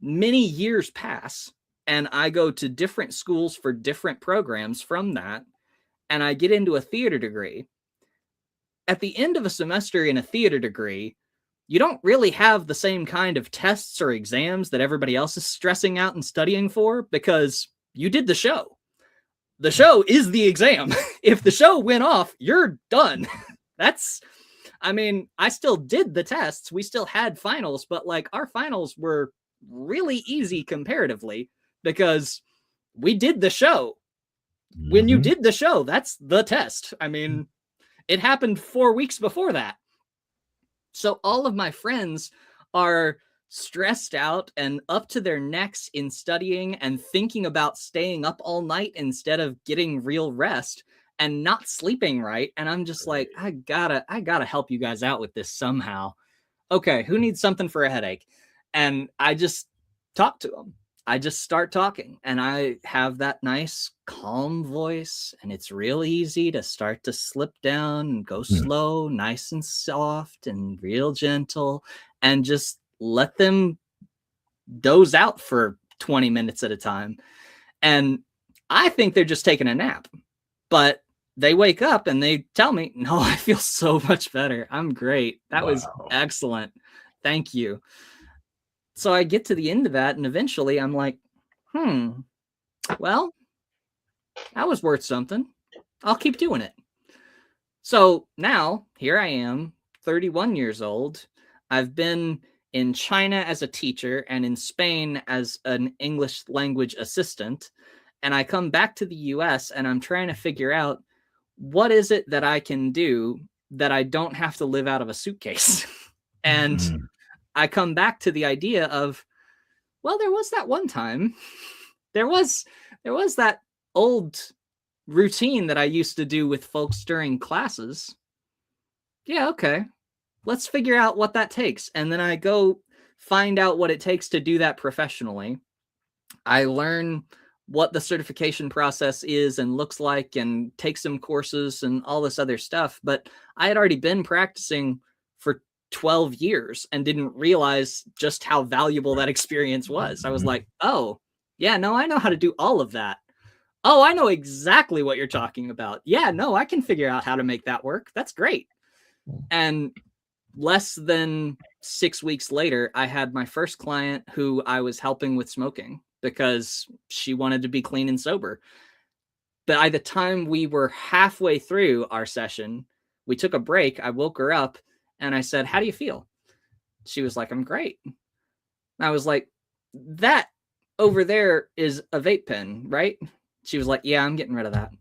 many years pass and I go to different schools for different programs from that. And I get into a theater degree. At the end of a semester in a theater degree, you don't really have the same kind of tests or exams that everybody else is stressing out and studying for because you did the show. The show is the exam. If the show went off, you're done. I still did the tests. We still had finals, but like our finals were really easy comparatively because we did the show. When you did the show, that's the test. I mean, it happened 4 weeks before that. So all of my friends are stressed out and up to their necks in studying and thinking about staying up all night instead of getting real rest and not sleeping right. And I'm just like, I gotta help you guys out with this somehow. Okay, who needs something for a headache? And I just talk to them. I just start talking and I have that nice calm voice and it's real easy to start to slip down and go slow, nice and soft and real gentle and just let them doze out for 20 minutes at a time. And I think they're just taking a nap, but they wake up and they tell me, "No, I feel so much better. I'm great. That was excellent. Thank you." So I get to the end of that and eventually I'm like, well, that was worth something. I'll keep doing it. So now here I am, 31 years old. I've been in China as a teacher and in Spain as an English language assistant. And I come back to the US and I'm trying to figure out what is it that I can do that I don't have to live out of a suitcase. And I come back to the idea of, well, there was that one time. There was that old routine that I used to do with folks during classes. Yeah, okay. Let's figure out what that takes. And then I go find out what it takes to do that professionally. I learn what the certification process is and looks like and take some courses and all this other stuff. But I had already been practicing for 12 years and didn't realize just how valuable that experience was. I was like, oh, yeah, no, I know how to do all of that. Oh, I know exactly what you're talking about. Yeah, no, I can figure out how to make that work. That's great. And less than 6 weeks later, I had my first client who I was helping with smoking because she wanted to be clean and sober. But by the time we were halfway through our session, we took a break. I woke her up and I said, "How do you feel?" She was like, "I'm great." And I was like, "That over there is a vape pen, right?" She was like, "Yeah, I'm getting rid of that."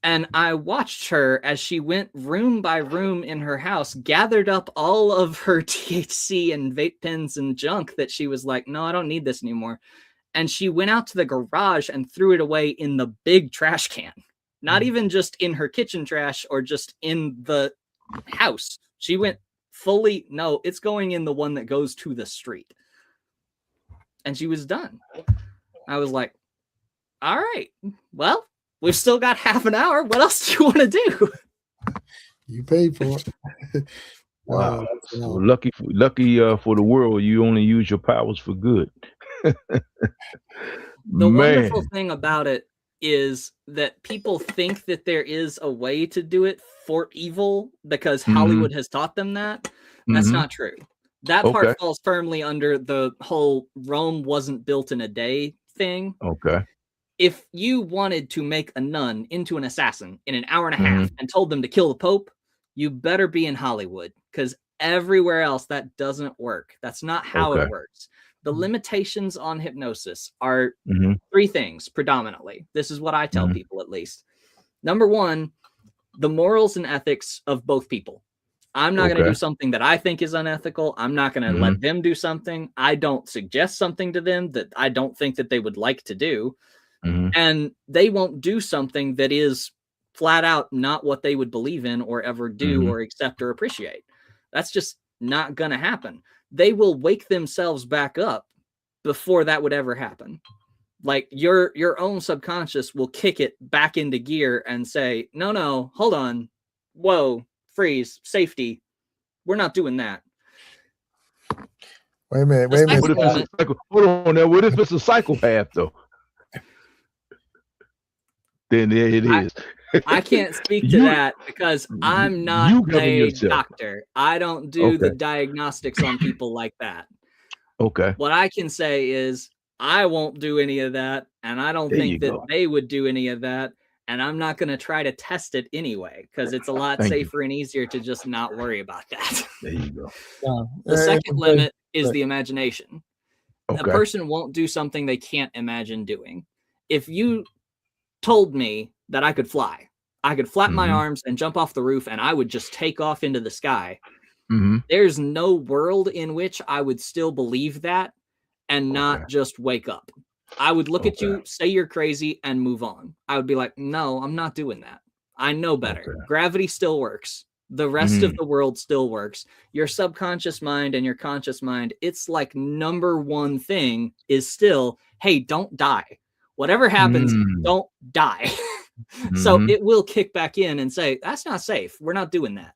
And I watched her as she went room by room in her house, gathered up all of her THC and vape pens and junk that she was like, no, I don't need this anymore. And she went out to the garage and threw it away in the big trash can. Not even just in her kitchen trash or just in the house. She went fully, no, it's going in the one that goes to the street. And she was done. I was like, all right, well, we've still got half an hour. What else do you want to do? You paid for it. Wow. So lucky for the world, you only use your powers for good. The wonderful thing about it is that people think that there is a way to do it for evil because Hollywood has taught them that. That's not true. That part falls firmly under the whole Rome wasn't built in a day thing. Okay. If you wanted to make a nun into an assassin in an hour and a half and told them to kill the Pope, you better be in Hollywood, because everywhere else that doesn't work. That's not how it works. The limitations on hypnosis are three things predominantly. This is what I tell people, at least. Number one, the morals and ethics of both people. I'm not going to do something that I think is unethical. I'm not going to let them do something. I don't suggest something to them that I don't think that they would like to do. And they won't do something that is flat out not what they would believe in or ever do or accept or appreciate. That's just not going to happen. They will wake themselves back up before that would ever happen. Like your own subconscious will kick it back into gear and say, no, hold on. Whoa, freeze, safety. We're not doing that. Wait a minute. Hold on now. What if it's a psychopath though? Then there it is. I can't speak to that because I'm not a doctor. I don't do the diagnostics on people like that. Okay. What I can say is I won't do any of that, and I don't think that they would do any of that, and I'm not going to try to test it anyway because it's a lot safer and easier to just not worry about that. There you go. The second limit is the imagination. A person won't do something they can't imagine doing. If you told me that I could fly, I could flap my arms and jump off the roof and I would just take off into the sky. There's no world in which I would still believe that and not just wake up. I would look at you, say you're crazy, and move on. I would be like, no, I'm not doing that. I know better. Gravity still works. The rest of the world still works. Your subconscious mind and your conscious mind, it's like number one thing is still, hey, don't die. Whatever happens, don't die. So it will kick back in and say, that's not safe. We're not doing that.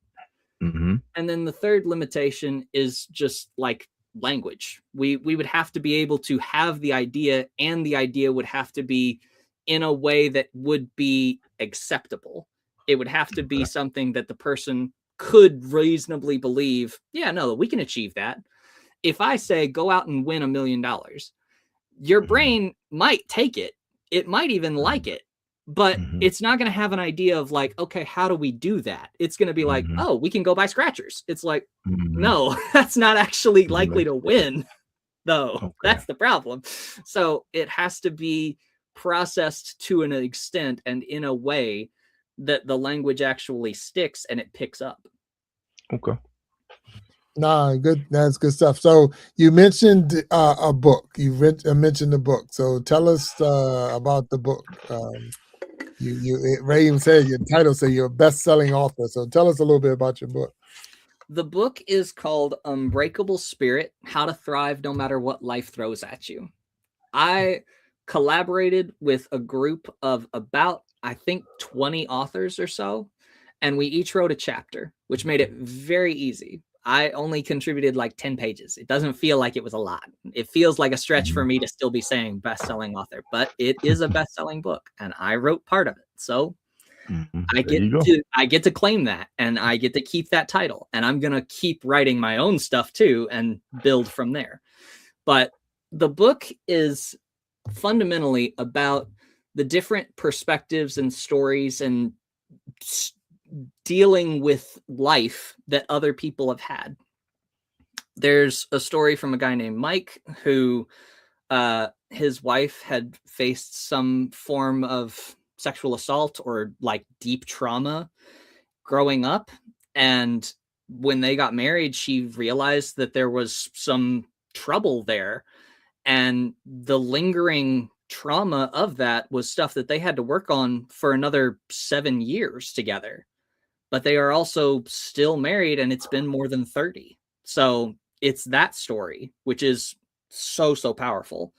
And then the third limitation is just like language. We would have to be able to have the idea, and the idea would have to be in a way that would be acceptable. It would have to be something that the person could reasonably believe, yeah, no, we can achieve that. If I say, go out and win $1 million, your brain might take it. It might even like it, but it's not going to have an idea of like, okay, how do we do that? It's going to be like, oh, we can go buy scratchers. It's like, no, that's not actually likely to win, though. That's the problem. So it has to be processed to an extent and in a way that the language actually sticks and it picks up. Okay. Nah, good. That's good stuff. So you mentioned a book. You mentioned the book. So tell us about the book. Ray even said your title said you're a best-selling author. So tell us a little bit about your book. The book is called Unbreakable Spirit: How to Thrive No Matter What Life Throws at You. I collaborated with a group of about, I think, 20 authors or so, and we each wrote a chapter, which made it very easy. I only contributed like 10 pages. It doesn't feel like it was a lot. It feels like a stretch for me to still be saying best-selling author, but it is a best-selling book, and I wrote part of it. So I get to claim that, and I get to keep that title, and I'm going to keep writing my own stuff too and build from there. But the book is fundamentally about the different perspectives and stories and dealing with life that other people have had. There's a story from a guy named Mike who his wife had faced some form of sexual assault or like deep trauma growing up. And when they got married, she realized that there was some trouble there. And the lingering trauma of that was stuff that they had to work on for another 7 years together. But they are also still married, and it's been more than 30. So it's that story, which is so powerful.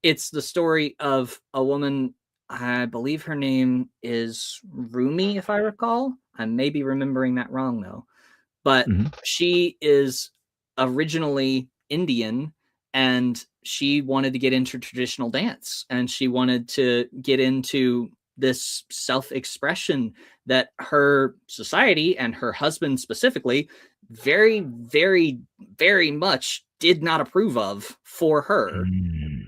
It's the story of a woman, I believe her name is Rumi, if I recall. I may be remembering that wrong, though. But she is originally Indian, and she wanted to get into traditional dance, and she wanted to get into this self-expression that her society and her husband specifically very, very, very much did not approve of for her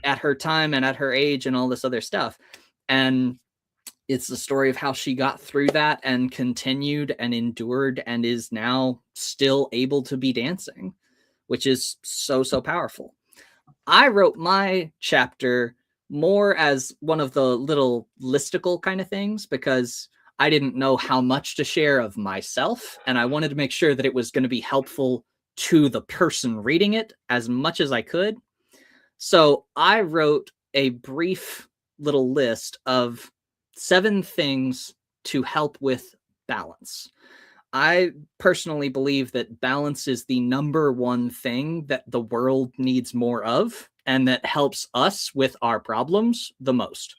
at her time and at her age and all this other stuff. And it's the story of how she got through that and continued and endured and is now still able to be dancing, which is so powerful. I wrote my chapter more as one of the little listicle kind of things because I didn't know how much to share of myself, and I wanted to make sure that it was going to be helpful to the person reading it as much as I could. So I wrote a brief little list of 7 things to help with balance. I personally believe that balance is the number one thing that the world needs more of, and that helps us with our problems the most.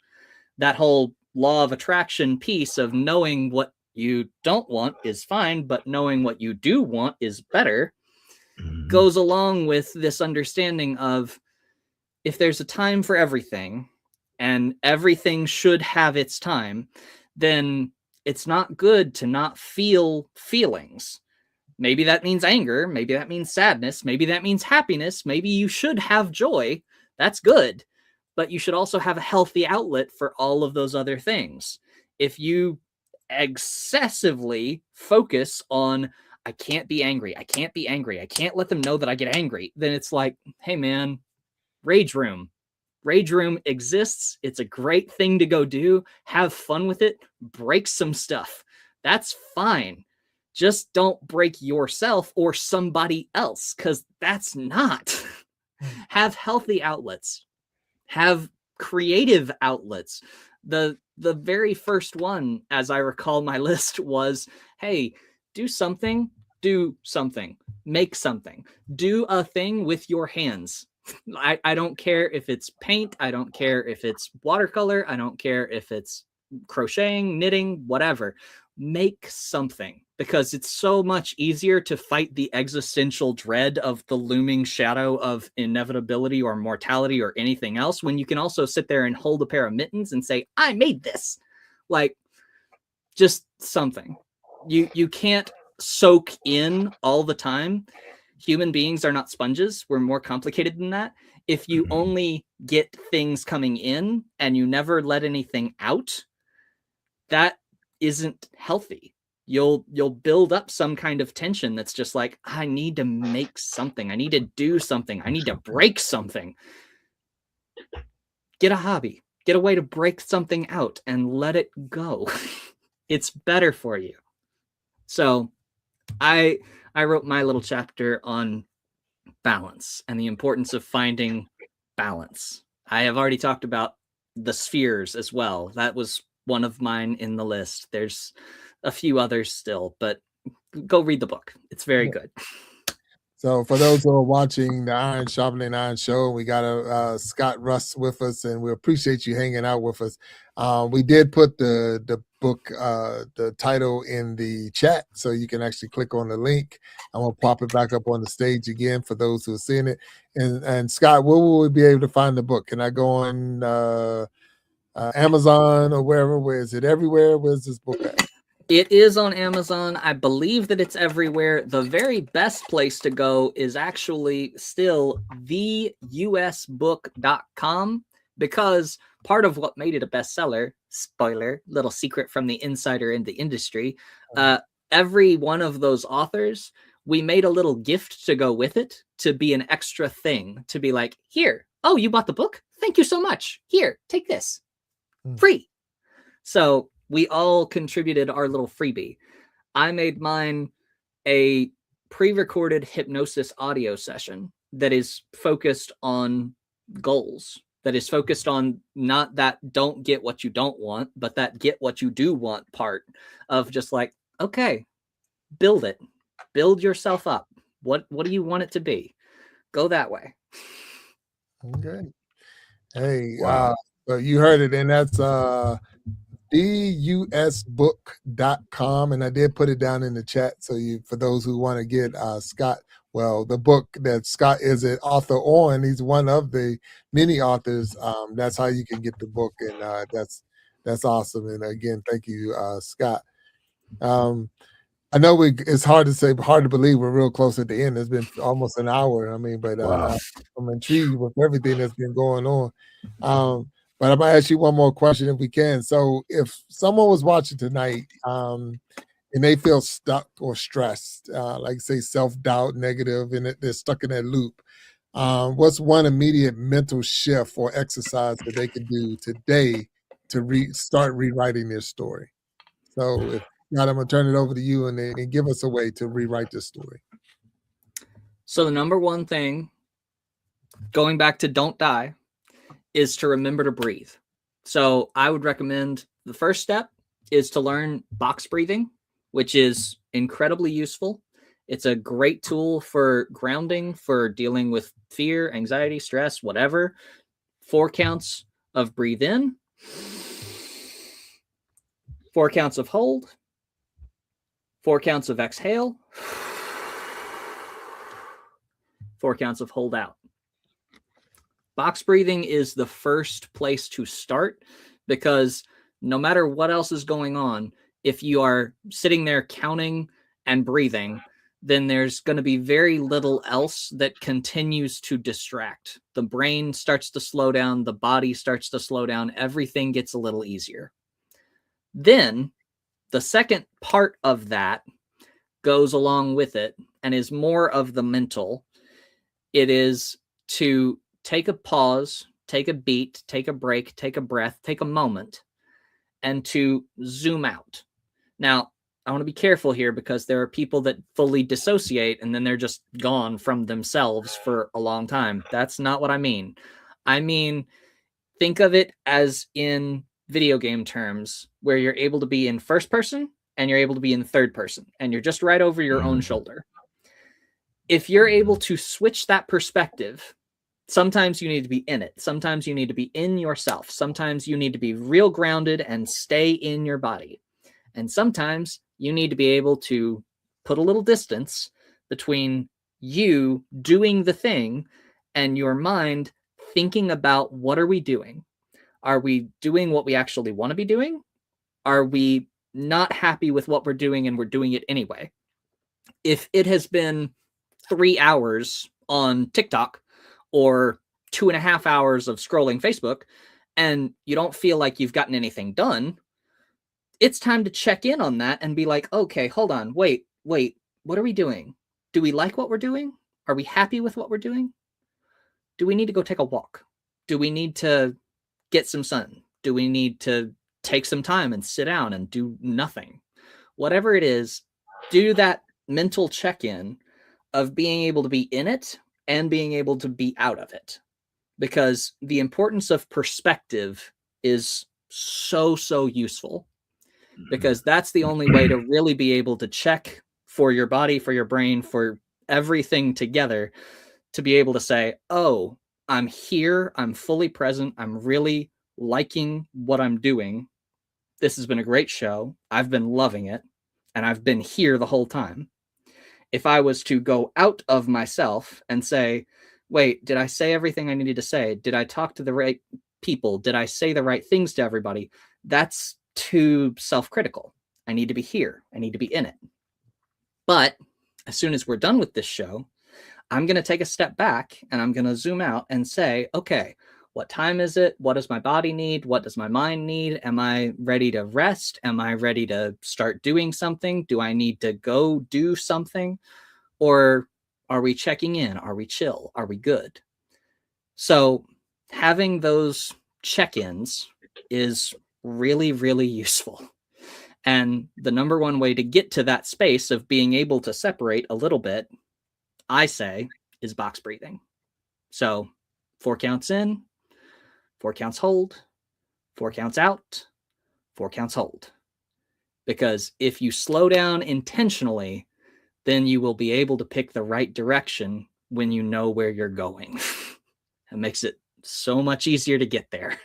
That whole law of attraction piece of knowing what you don't want is fine, but knowing what you do want is better, goes along with this understanding of if there's a time for everything and everything should have its time, then it's not good to not feel feelings. Maybe that means anger. Maybe that means sadness. Maybe that means happiness. Maybe you should have joy. That's good. But you should also have a healthy outlet for all of those other things. If you excessively focus on, I can't be angry. I can't be angry. I can't let them know that I get angry. Then it's like, hey man, rage room. Rage room exists. It's a great thing to go do. Have fun with it. Break some stuff. That's fine. Just don't break yourself or somebody else, because that's not. Have healthy outlets. Have creative outlets. The very first one, as I recall my list, was, hey, do something, make something. Do a thing with your hands. I don't care if it's paint. I don't care if it's watercolor. I don't care if it's crocheting, knitting, whatever. Make something, because it's so much easier to fight the existential dread of the looming shadow of inevitability or mortality or anything else when you can also sit there and hold a pair of mittens and say, I made this. Like, just something. You can't soak in all the time. Human beings are not sponges. We're more complicated than that. If you only get things coming in and you never let anything out, that isn't healthy. You'll build up some kind of tension that's just like, I need to make something. I need to do something. I need to break something. Get a hobby. Get a way to break something out and let it go. It's better for you. So I wrote my little chapter on balance and the importance of finding balance. I have already talked about the spheres as well. That was one of mine in the list. There's a few others still, but go read the book. It's very good. So for those who are watching the Iron Sharpening Iron Show, we got Scott Russ with us, and we appreciate you hanging out with us. We did put the book, the title in the chat, so you can actually click on the link. I'm going to pop it back up on the stage again for those who are seeing it. And Scott, where will we be able to find the book? Can I go on Amazon or wherever? Where is it? Everywhere? Where's this book at? It is on Amazon. I believe that it's everywhere. The very best place to go is actually still theusbook.com, because part of what made it a bestseller, spoiler, little secret from the insider in the industry, every one of those authors, we made a little gift to go with it, to be an extra thing, to be like, here, oh, you bought the book? Thank you so much. Here, take this. Free. So we all contributed our little freebie. I made mine a pre-recorded hypnosis audio session that is focused on goals, that is focused on not that don't get what you don't want, but that get what you do want part of just like, okay, build it, build yourself up. What do you want it to be? Go that way. Okay. Hey, Wow. so you heard it, and that's busbook.com, and I did put it down in the chat. So for those who want to get Scott, well, the book that Scott is an author on, he's one of the many authors. That's how you can get the book, and that's awesome. And again, thank you, Scott. I know it's hard to say, hard to believe we're real close at the end. It's been almost an hour. I mean, but Wow. I'm intrigued with everything that's been going on. But I'm gonna ask you one more question if we can. So if someone was watching tonight and they feel stuck or stressed, like say self-doubt, negative, and they're stuck in that loop, what's one immediate mental shift or exercise that they can do today to start rewriting their story? So if Scott, I'm gonna turn it over to you and give us a way to rewrite this story. So the number one thing, going back to don't die, is to remember to breathe. So I would recommend the first step is to learn box breathing, which is incredibly useful. It's a great tool for grounding, for dealing with fear, anxiety, stress, whatever. 4 counts of breathe in, 4 counts of hold, 4 counts of exhale, 4 counts of hold out. Box breathing is the first place to start, because no matter what else is going on, if you are sitting there counting and breathing, then there's going to be very little else that continues to distract. The brain starts to slow down, the body starts to slow down, everything gets a little easier. Then the second part of that goes along with it and is more of the mental. It is to take a pause, take a beat, take a break, take a breath, take a moment, and to zoom out. Now, I want to be careful here because there are people that fully dissociate and then they're just gone from themselves for a long time. That's not what I mean. I mean, think of it as in video game terms, where you're able to be in first person and you're able to be in third person, and you're just right over your own shoulder. If you're able to switch that perspective, sometimes you need to be in it. Sometimes you need to be in yourself. Sometimes you need to be real grounded and stay in your body. And sometimes you need to be able to put a little distance between you doing the thing and your mind thinking about, what are we doing? Are we doing what we actually want to be doing? Are we not happy with what we're doing and we're doing it anyway? If it has been 3 hours on TikTok or 2.5 hours of scrolling Facebook and you don't feel like you've gotten anything done, it's time to check in on that and be like, okay, hold on, wait, what are we doing? Do we like what we're doing? Are we happy with what we're doing? Do we need to go take a walk? Do we need to get some sun? Do we need to take some time and sit down and do nothing? Whatever it is, do that mental check-in of being able to be in it and being able to be out of it. Because the importance of perspective is so useful, because that's the only way to really be able to check for your body, for your brain, for everything together, to be able to say, oh, I'm here, I'm fully present, I'm really liking what I'm doing. This has been a great show. I've been loving it, and I've been here the whole time. If I was to go out of myself and say, wait, did I say everything I needed to say? Did I talk to the right people? Did I say the right things to everybody? That's too self-critical. I need to be here. I need to be in it. But as soon as we're done with this show, I'm going to take a step back and I'm going to zoom out and say, okay, what time is it? What does my body need? What does my mind need? Am I ready to rest? Am I ready to start doing something? Do I need to go do something? Or are we checking in? Are we chill? Are we good? So having those check-ins is really, really useful. And the number one way to get to that space of being able to separate a little bit, I say, is box breathing. So 4 counts in, 4 counts hold, 4 counts out, 4 counts hold. Because if you slow down intentionally, then you will be able to pick the right direction when you know where you're going. It makes it so much easier to get there.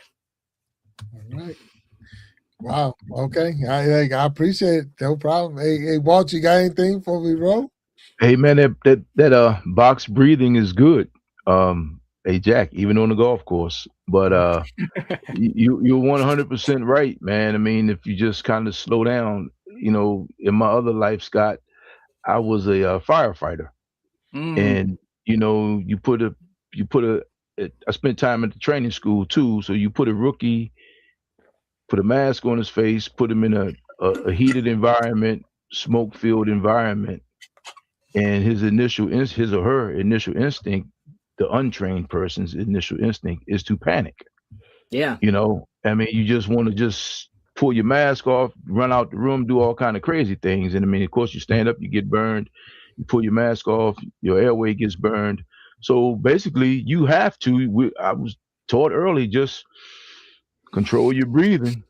All right. Wow. Okay. I appreciate it. No problem. Hey, Walt, you got anything before we roll? Hey man, that box breathing is good. Hey Jack, even on the golf course. But you're 100% right, man. I mean, if you just kind of slow down, you know, in my other life, Scott, I was a firefighter, and you know, I spent time at the training school too. So you put a rookie, put a mask on his face, put him in a heated environment, smoke-filled environment, and his or her initial instinct, the untrained person's initial instinct, is to panic. Yeah. You know, I mean, you just want to just pull your mask off, run out the room, do all kind of crazy things. And I mean, of course, you stand up, you get burned. You pull your mask off, your airway gets burned. So basically, you have to. I was taught early, just control your breathing.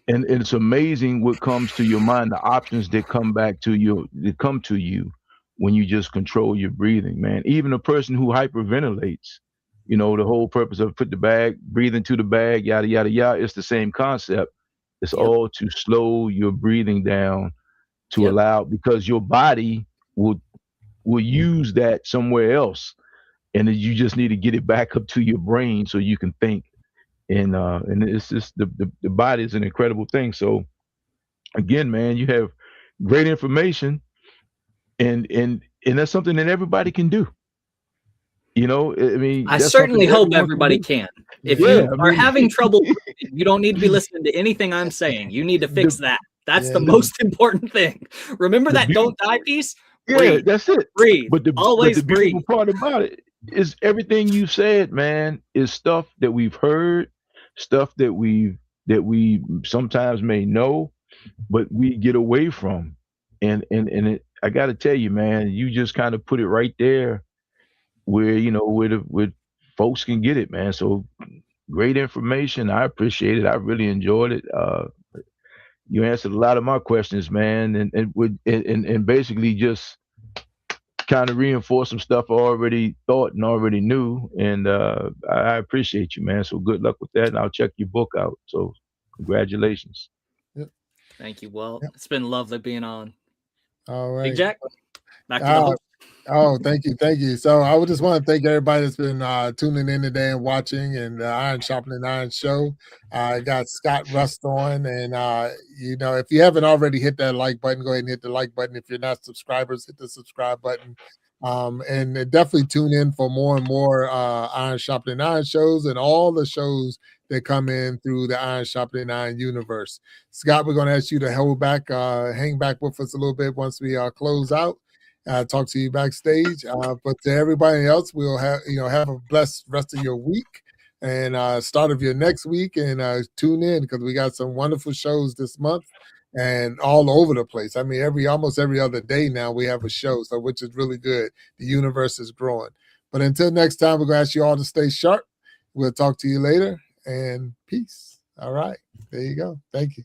And it's amazing what comes to your mind, the options that come to you when you just control your breathing, man. Even a person who hyperventilates, you know, the whole purpose of breathe into the bag, yada, yada, yada, it's the same concept. It's all to slow your breathing down to allow, because your body will use that somewhere else. And then you just need to get it back up to your brain so you can think. And it's just the body is an incredible thing. So again, man, you have great information, and that's something that everybody can do. You know, I mean, I that's certainly something hope everybody can. If you are having trouble, you don't need to be listening to anything I'm saying. You need to fix that. That's the most important thing. Remember that don't die piece? Breathe. That's it. Breathe. But the Always breathe. beautiful part about it is everything you said, man, is stuff that we've heard, stuff that we sometimes may know, but we get away from. And I got to tell you, man, you just kind of put it right there where, you know, where folks can get it, man. So great information. I appreciate it. I really enjoyed it. You answered a lot of my questions, man, and basically just kind of reinforce some stuff I already thought and already knew. And I appreciate you, man. So good luck with that. And I'll check your book out. So congratulations. Yep. Thank you. Well, it's been lovely being on. All right. Big Jack, back to the host. Oh, thank you. So I would just want to thank everybody that's been tuning in today and watching, and the Iron Sharpening Iron Show. I got Scott Rust on, and you know, if you haven't already hit that like button, go ahead and hit the like button. If you're not subscribers, hit the subscribe button. And definitely tune in for more and more Iron Sharpening Iron shows and all the shows that come in through the Iron Sharpening Iron universe. Scott, we're going to ask you to hang back with us a little bit once we close out. Talk to you backstage. But to everybody else, we'll have a blessed rest of your week and start of your next week. And tune in because we got some wonderful shows this month and all over the place. I mean, almost every other day now we have a show, so which is really good. The universe is growing. But until next time, we're going to ask you all to stay sharp. We'll talk to you later, and peace. All right. There you go. Thank you.